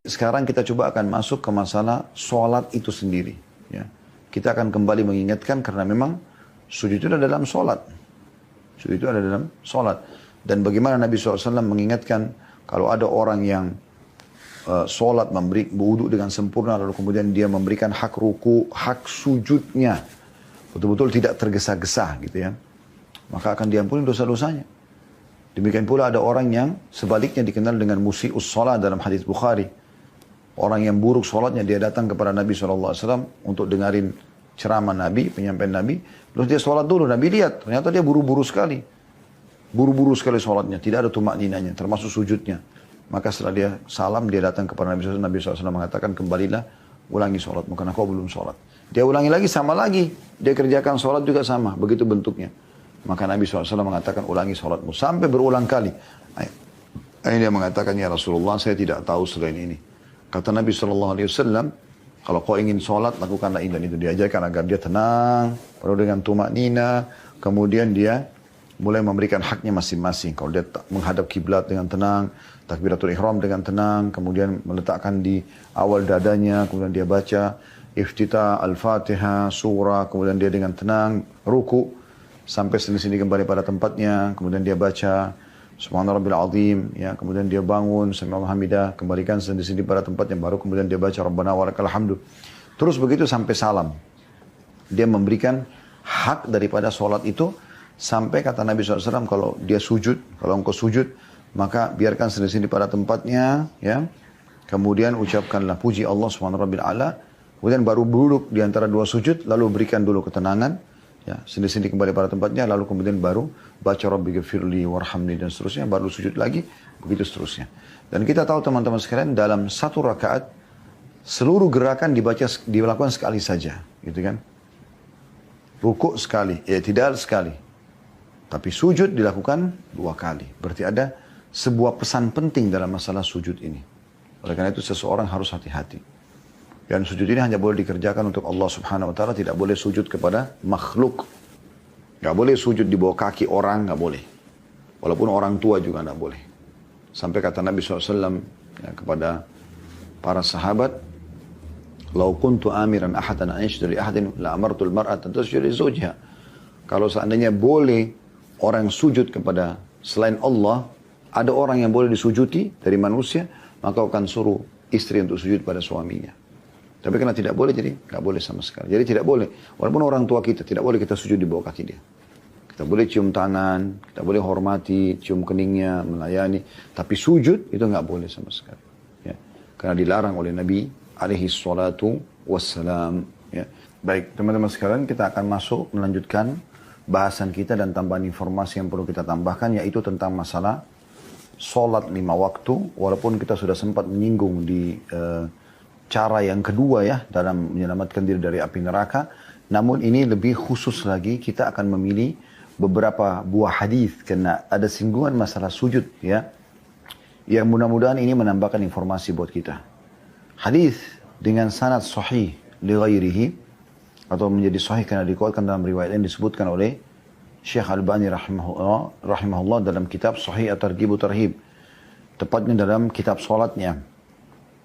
Sekarang kita coba akan masuk ke masalah sholat itu sendiri. Ya. Kita akan kembali mengingatkan karena memang sujud itu ada dalam sholat. Sujud itu ada dalam sholat. Dan bagaimana Nabi SAW mengingatkan kalau ada orang yang sholat memberi wudu dengan sempurna lalu kemudian dia memberikan hak ruku, hak sujudnya. Betul-betul tidak tergesa-gesa gitu ya. Maka akan diampuni dosa-dosanya. Demikian pula ada orang yang sebaliknya dikenal dengan musi'us sholat dalam hadis Bukhari. Orang yang buruk sholatnya dia datang kepada Nabi SAW untuk dengarin ceramah Nabi, penyampaian Nabi. Terus dia sholat dulu, Nabi lihat ternyata dia buru-buru sekali. Buru-buru sekali sholatnya, tidak ada tumak ninanya, termasuk sujudnya. Maka setelah dia salam, dia datang kepada Nabi SAW. Nabi SAW mengatakan, kembalilah, ulangi sholat, karena kau belum sholat. Dia ulangi lagi, sama lagi. Dia kerjakan sholat juga sama, begitu bentuknya. Maka Nabi SAW mengatakan, ulangi sholatmu. Sampai berulang kali. Akhirnya dia mengatakan, ya Rasulullah, saya tidak tahu selain ini. Kata Nabi SAW, kalau kau ingin sholat, lakukanlah ini dan itu. Diajarkan agar dia tenang, penuh dengan tumak nina. Kemudian dia mulai memberikan haknya masing-masing. Kalau dia menghadap kiblat dengan tenang, takbiratul ihram dengan tenang, kemudian meletakkan di awal dadanya, kemudian dia baca iftitah, al-fatihah, surah, kemudian dia dengan tenang, ruku, sampai sini-sini kembali pada tempatnya, kemudian dia baca Subhana Rabbil Azim, ya, kemudian dia bangun, Sami'allahu hamidah, kembalikan sendiri pada tempatnya, baru kemudian dia baca Rabbana walakal hamdu. Terus begitu sampai salam. Dia memberikan hak daripada sholat itu, sampai kata Nabi SAW, kalau dia sujud, kalau engkau sujud, maka biarkan sendiri pada tempatnya, ya. Kemudian ucapkanlah puji Allah Subhanahu Rabbil A'la, kemudian baru duduk di antara dua sujud, lalu berikan dulu ketenangan. Ya, sini-sini kembali pada tempatnya, lalu kemudian baru baca Rabbi ghafirli warhamni dan seterusnya, baru sujud lagi, begitu seterusnya. Dan kita tahu teman-teman sekalian, dalam satu rakaat, seluruh gerakan dilakukan sekali saja, gitu kan. Rukuk sekali, i'tidal sekali. Tapi sujud dilakukan 2 kali. Berarti ada sebuah pesan penting dalam masalah sujud ini. Oleh karena itu seseorang harus hati-hati. Dan sujud ini hanya boleh dikerjakan untuk Allah Subhanahu Wa Taala, tidak boleh sujud kepada makhluk. Gak boleh sujud di bawah kaki orang, gak boleh. Walaupun orang tua juga gak boleh. Sampai kata Nabi SAW ya, kepada para sahabat, "Lau kuntu amiran ahadan an yasjuda li ahadin la amartul mar'ata tasjuda li zawjiha." Kalau seandainya boleh orang sujud kepada selain Allah, ada orang yang boleh disujuti dari manusia, maka akan suruh istri untuk sujud pada suaminya. Tapi karena tidak boleh, jadi nggak boleh sama sekali. Jadi tidak boleh, walaupun orang tua kita, tidak boleh kita sujud di bawah kaki dia. Kita boleh cium tangan, kita boleh hormati, cium keningnya, melayani. Tapi sujud itu nggak boleh sama sekali. Ya. Karena dilarang oleh Nabi alaihi salatu wassalam. Ya. Baik, teman-teman sekalian, kita akan masuk melanjutkan bahasan kita dan tambahan informasi yang perlu kita tambahkan, yaitu tentang masalah sholat 5 waktu. Walaupun kita sudah sempat menyinggung di cara yang kedua ya dalam menyelamatkan diri dari api neraka, namun ini lebih khusus lagi, kita akan memilih beberapa buah hadis karena ada singgungan masalah sujud ya, yang mudah-mudahan ini menambahkan informasi buat kita. Hadis dengan sanad sahih li ghairihi, atau menjadi sahih karena dikuatkan dalam riwayat yang disebutkan oleh Syekh Albani rahimahullah dalam kitab Sahih At-Targhib Tarhib, tepatnya dalam kitab salatnya,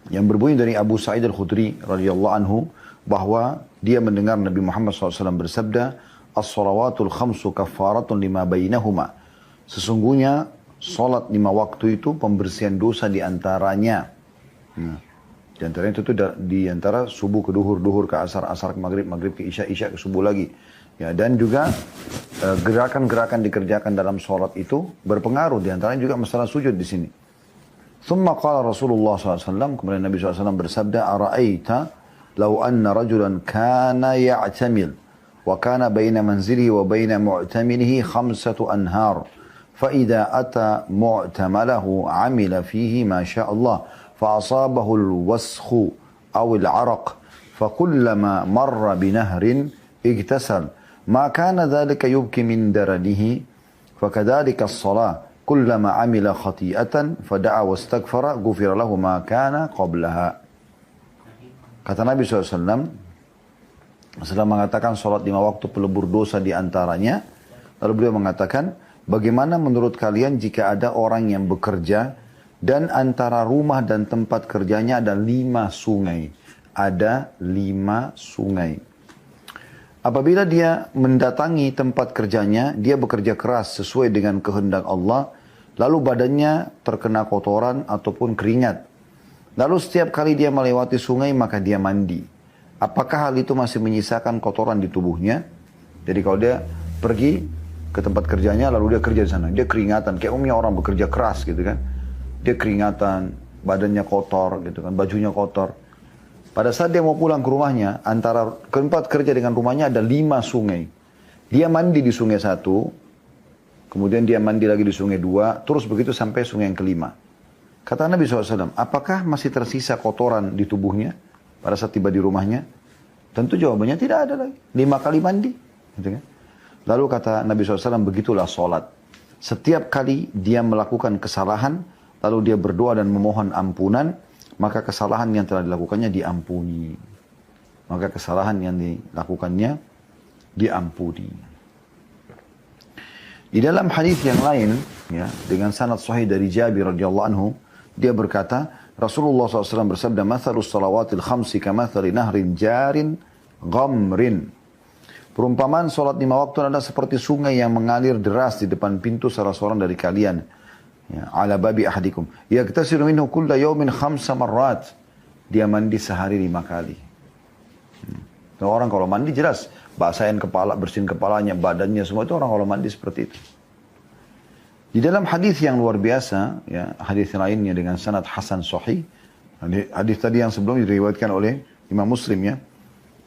yang berbunyi dari Abu Sa'id Al-Khudri radhiyallahu anhu, bahwa dia mendengar Nabi Muhammad SAW bersabda, "As-salawatul khamsu kaffaratun lima bainahuma." Sesungguhnya salat 5 waktu itu pembersihan dosa di antaranya. Di antaranya itu di antara subuh ke duhur, duhur ke asar, asar ke maghrib, maghrib ke isya, isya ke subuh lagi. Ya, dan juga gerakan-gerakan dikerjakan dalam salat itu berpengaruh, di antaranya juga masalah sujud di sini. Thumma qala Rasulullah SAW, kemudian Nabi SAW bersabda, "Ara'aita law anna rajulan kana ya'tamil wa kana baina manzilihi wa baina mu'tamilihi 5 anhar fa idza ata mu'tamalahu 'amila fihi ma syaa Allah fa asabahu al-wasakh aw al-'araq fa kullama marra binahrin igtasal ma kana dhalika yubki min daranihi fa kadzalika as-salah kullama amila khati'atan fada'a wastaghfara ghufira lahu ma kana qablaha." Kata Nabi SAW, setelah mengatakan salat 5 waktu pelebur dosa di antaranya, lalu beliau mengatakan, bagaimana menurut kalian jika ada orang yang bekerja Dan antara rumah dan tempat kerjanya ada 5 sungai. Ada 5 sungai. Apabila dia mendatangi tempat kerjanya, dia bekerja keras sesuai dengan kehendak Allah, lalu badannya terkena kotoran ataupun keringat. Lalu setiap kali dia melewati sungai, maka dia mandi. Apakah hal itu masih menyisakan kotoran di tubuhnya? Jadi kalau dia pergi ke tempat kerjanya, lalu dia kerja di sana, dia keringatan, kayak umumnya orang bekerja keras gitu kan. Dia keringatan, badannya kotor gitu kan, bajunya kotor. Pada saat dia mau pulang ke rumahnya, antara tempat kerja dengan rumahnya ada 5 sungai. Dia mandi di sungai 1, kemudian dia mandi lagi di sungai 2, terus begitu sampai sungai yang kelima. Kata Nabi SAW, apakah masih tersisa kotoran di tubuhnya pada saat tiba di rumahnya? Tentu jawabannya tidak ada lagi. 5 kali mandi. Gitu kan? Lalu kata Nabi SAW, begitulah sholat. Setiap kali dia melakukan kesalahan, lalu dia berdoa dan memohon ampunan, maka kesalahan yang telah dilakukannya diampuni. Maka kesalahan yang dilakukannya diampuni. Di dalam hadis yang lain, ya, dengan sanad sahih dari Jabir radhiyallahu anhu, dia berkata, Rasulullah SAW bersabda, "Mathalus salawatil khamsi kamathali nahrin jarin ghamrin." Perumpamaan salat 5 waktu adalah seperti sungai yang mengalir deras di depan pintu salah seorang dari kalian. Ya, ala babi ahadikum. Yaktasilu minhu kulla yawmin 5 marrat. Dia mandi sehari 5 kali. Orang kalau mandi jelas, basahin kepala, bersihin kepalanya, badannya, semua itu orang kalau mandi seperti itu. Di dalam hadis yang luar biasa, ya, hadis lainnya dengan sanad hasan sahih. Hadis tadi yang sebelumnya diriwayatkan oleh Imam Muslim, ya.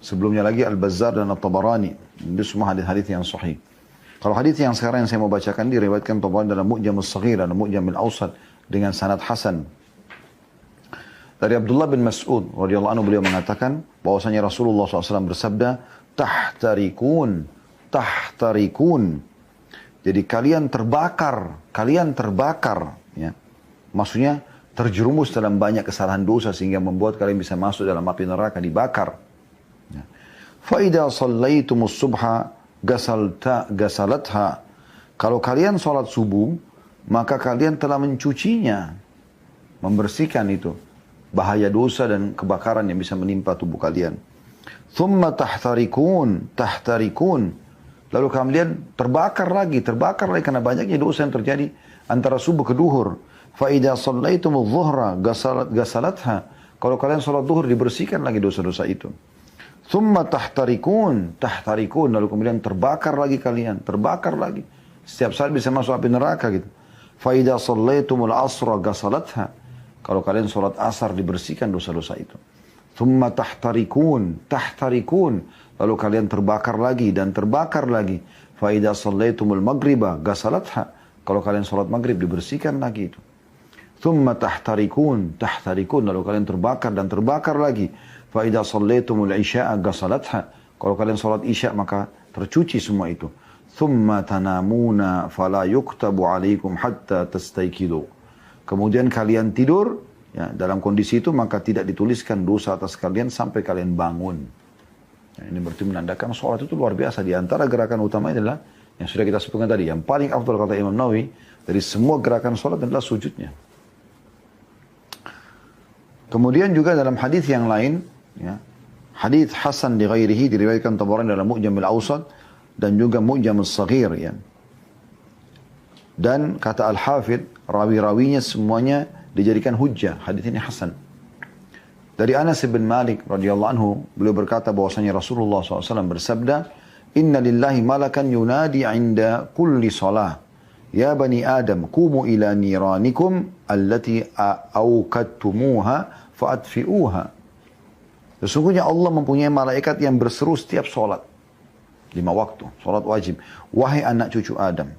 Sebelumnya lagi Al-Bazzar dan At-Tabarani. Itu semua hadis-hadis yang sahih. Kalau hadis yang sekarang yang saya mau bacakan diriwayatkan Tabarani dalam Mu'jam As-Saghir dan Mu'jam Al-Awsat dengan sanad hasan. Dari Abdullah bin Mas'ud radhiyallahu anhu, beliau mengatakan bahwasanya Rasulullah SAW bersabda, tahtarikun, tahtarikun. Jadi kalian terbakar, ya. Maksudnya terjerumus dalam banyak kesalahan dosa sehingga membuat kalian bisa masuk dalam api neraka, dibakar. Ya. Fa idza shallaitumus subha gasalatha. Kalau kalian sholat subuh, maka kalian telah mencucinya, membersihkan itu bahaya dosa dan kebakaran yang bisa menimpa tubuh kalian. Thumma tahtarikun. Lalu kalian terbakar lagi karena banyaknya dosa yang terjadi antara subuh ke duhur. Fa idza shallaitumudz dhuhra gasalatha. Kalau kalian sholat duhur, dibersihkan lagi dosa-dosa itu. Thumma tahtarikun, lalu kemudian terbakar lagi kalian, terbakar lagi. Setiap saat bisa masuk api neraka gitu. Fa idza shallaitumul asra gasalatha. Kalau kalian sholat asar, dibersihkan dosa-dosa itu. Thumma tahtarikun, lalu kalian terbakar lagi dan terbakar lagi. Fa idza shallaitumul maghriba gasalatha. Kalau kalian sholat maghrib, dibersihkan lagi itu. Thumma tahtarikun, lalu kalian terbakar dan terbakar lagi. Fa idza shallaitumul isya'a gasalatha. Kalau kalian sholat isya, maka tercuci semua itu. Thumma tanamuna fala yuktabu alaikum hatta tastayqidu. Kemudian kalian tidur, ya, dalam kondisi itu maka tidak dituliskan dosa atas kalian sampai kalian bangun. Ya, ini berarti menandakan sholat itu luar biasa. Di antara gerakan utama adalah yang sudah kita sebutkan tadi. Yang paling afdal kata Imam Nawawi dari semua gerakan sholat adalah sujudnya. Kemudian juga dalam hadis yang lain, ya, hadis hasan di ghairihi diriwayatkan Tabarani dalam Mu'jam Al-Awsat dan juga Mu'jam As-Saghir, ya. Dan kata Al-Hafidh, rawi-rawinya semuanya dijadikan hujjah. Hadis ini hasan. Dari Anas bin Malik radhiyallahu anhu, beliau berkata bahwasanya Rasulullah SAW bersabda, "Inna lillahi malakan yunadi 'inda kulli shalah. Ya bani Adam, qumu ila niranikum allati awqadtumuha fa'atfi'uha." Sesungguhnya Allah mempunyai malaikat yang berseru setiap sholat. 5 waktu, sholat wajib. Wahai anak cucu Adam,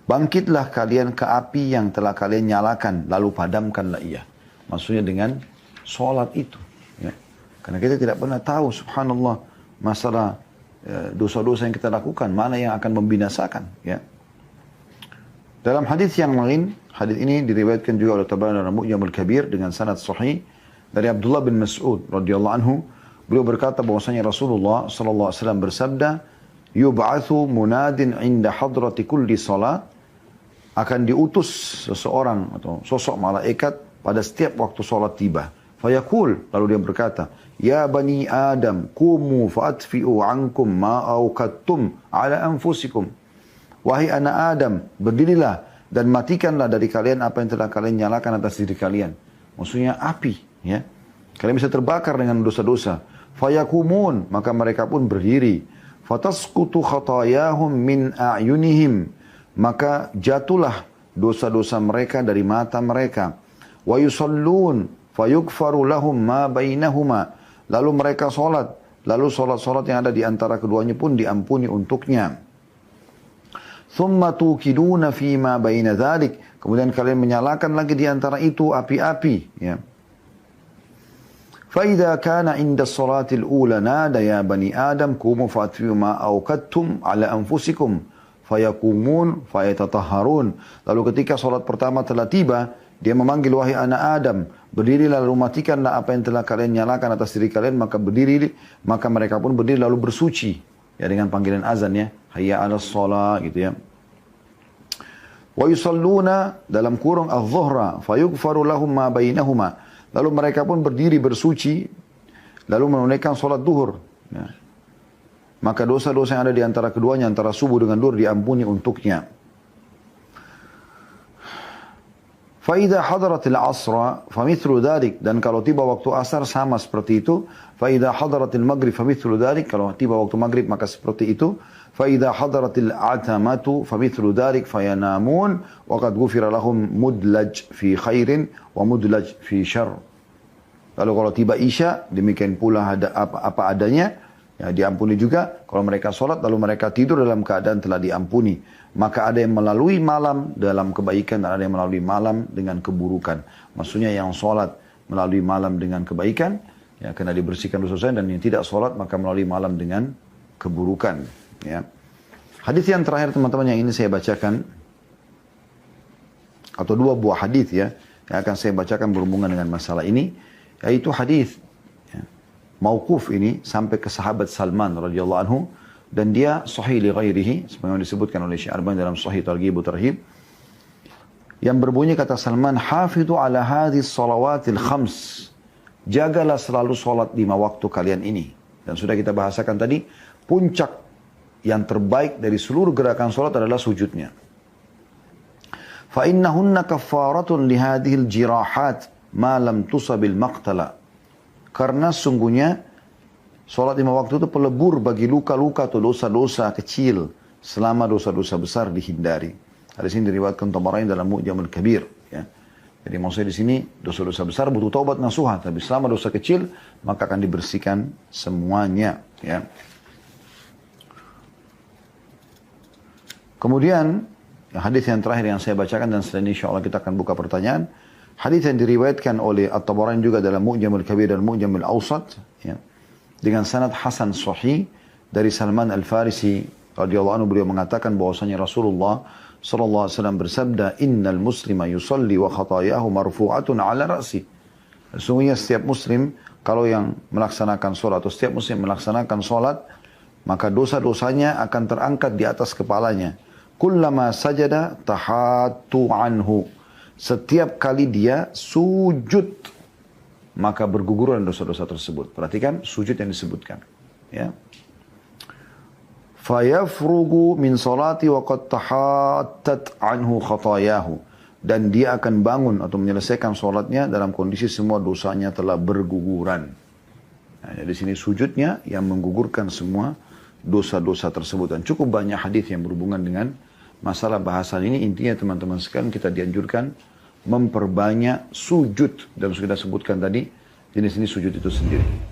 bangkitlah kalian ke api yang telah kalian nyalakan, lalu padamkanlah ia. Maksudnya dengan sholat itu. Ya. Karena kita tidak pernah tahu, subhanallah, masalah dosa-dosa yang kita lakukan, mana yang akan membinasakan. Ya. Dalam hadis yang lain, hadis ini diriwayatkan juga oleh Tabarani dalam Mu'jam Al-Kabir dengan sanad sahih dari Abdullah bin Mas'ud radhiyallahu anhu. Beliau berkata bahwasanya Rasulullah sallallahu alaihi wasallam bersabda, "Yub'atsu munadin 'inda hadrati kulli salat akan diutus seseorang atau sosok malaikat pada setiap waktu sholat tiba. Fayaqul, lalu dia berkata, Ya bani Adam, kumu fa'atfi'u ankum ma'auqattum ala anfusikum. Wahai anak Adam, berdirilah dan matikanlah dari kalian apa yang telah kalian nyalakan atas diri kalian. Maksudnya api, ya. Kalian bisa terbakar dengan dosa-dosa. Fayakumun, maka mereka pun berdiri. Fatasqutu khatayahum min a'yunihim, maka jatuhlah dosa-dosa mereka dari mata mereka. Wa yusallun fayughfaru lahum ma bainahuma, lalu mereka solat, lalu solat-solat yang ada di antara keduanya pun diampuni untuknya. Thumma tuqiduna fima baina dzalik, kemudian kalian menyalakan lagi di antara itu api-api, ya. فإذا كان عند الصلاة الأولى نادى يا بني آدم قوموا فأطفئوا ما أوقدتم على أنفسكم فيقومون فيتطهرون. Lalu ketika salat pertama telah tiba, dia memanggil wahai anak Adam, berdirilah lalu matikanlah apa yang telah kalian nyalakan atas diri kalian, maka berdiri, maka mereka pun berdiri lalu bersuci, ya, dengan panggilan azan, ya, hayya 'alas shalah, gitu, ya. Wa yusalluna, dalam kurung adh-dhuhra fayughfaru lahum ma bainahuma, lalu mereka pun berdiri bersuci, lalu menunaikan sholat duhur. Ya. Maka dosa-dosa yang ada di antara keduanya, antara subuh dengan duhur, diampuni untuknya. فَإِذَا حَضَرَتِ الْعَصْرَ فَمِثْلُ ذَلِكَ, dan kalau tiba waktu asar sama seperti itu. فَإِذَا حَضَرَتِ الْمَغْرِبِ فَمِثْلُ ذَلِكَ, kalau tiba waktu maghrib maka seperti itu. فَإِذَا حَضَرَتِ الْعَتَمَةُ فَمِثْلُ ذَلِكَ فَيَنَامُونَ وَقَدْ غُفِرَ لَهُمْ مُدْلَجْ فِي خَيْرٍ وَمُدْلَجْ فِي شَرٍ. Lalu kalau tiba isya, demikian pula ada apa adanya, ya, diampuni juga. Kalau mereka sholat, lalu mereka tidur dalam keadaan telah diampuni. Maka ada yang melalui malam dalam kebaikan, dan ada yang melalui malam dengan keburukan. Maksudnya yang sholat melalui malam dengan kebaikan, ya, kena dibersihkan dosa-dosa, dan yang tidak sholat maka melalui malam dengan keburukan. Ya. Hadis yang terakhir teman-teman yang ini saya bacakan, atau dua buah hadis, ya, yang akan saya bacakan berhubungan dengan masalah ini, yaitu hadis, ya, mauquf ini sampai ke sahabat Salman radhiyallahu anhu, dan dia sahih li ghairihi, sebagaimana disebutkan oleh Syekh Albani dalam Sahih Targhib wa Tarhib, yang berbunyi kata Salman, hafidhu ala hadhis salawatil khams, jagalah selalu salat 5 waktu kalian ini. Dan sudah kita bahasakan tadi, puncak yang terbaik dari seluruh gerakan salat adalah sujudnya. Fa innahunna kaffaratun li hadhil jirahat ma lam tusabil maqtala. Karena sungguhnya salat 5 waktu itu pelebur bagi luka-luka atau dosa-dosa kecil selama dosa-dosa besar dihindari. Hadis ini diriwayatkan Tabarani dalam Mu'jamul Kabir, ya. Jadi maksudnya di sini dosa-dosa besar butuh taubat nasuha, tapi selama dosa kecil maka akan dibersihkan semuanya, ya. Kemudian hadis yang terakhir yang saya bacakan, dan setelah ini insyaAllah kita akan buka pertanyaan. Hadis yang diriwayatkan oleh At-Tabarani juga dalam Mu'jamul Kabir dan Mu'jamul Awsat, ya, dengan sanad hasan sahih dari Salman Al-Farisi radhiyallahu anhu, beliau mengatakan bahwasanya Rasulullah sallallahu alaihi wasallam bersabda, innal muslima yusalli wa khatayahu marfu'atun ala ra'si. Sesungguhnya setiap muslim kalau yang melaksanakan salat, atau setiap muslim melaksanakan salat, maka dosa-dosanya akan terangkat di atas kepalanya. Kullama sajada tahatu anhu. Setiap kali dia sujud, maka berguguran dosa-dosa tersebut. Perhatikan sujud yang disebutkan, ya. Fayafrugu min salati wa qad tahattat anhu khatayahu. Dan dia akan bangun atau menyelesaikan salatnya dalam kondisi semua dosanya telah berguguran. Nah, di sini sujudnya yang menggugurkan semua dosa-dosa tersebut. Dan cukup banyak hadis yang berhubungan dengan masalah bahasan ini. Intinya teman-teman sekalian, kita dianjurkan memperbanyak sujud. Dan sudah sebutkan tadi, jenis ini sujud itu sendiri.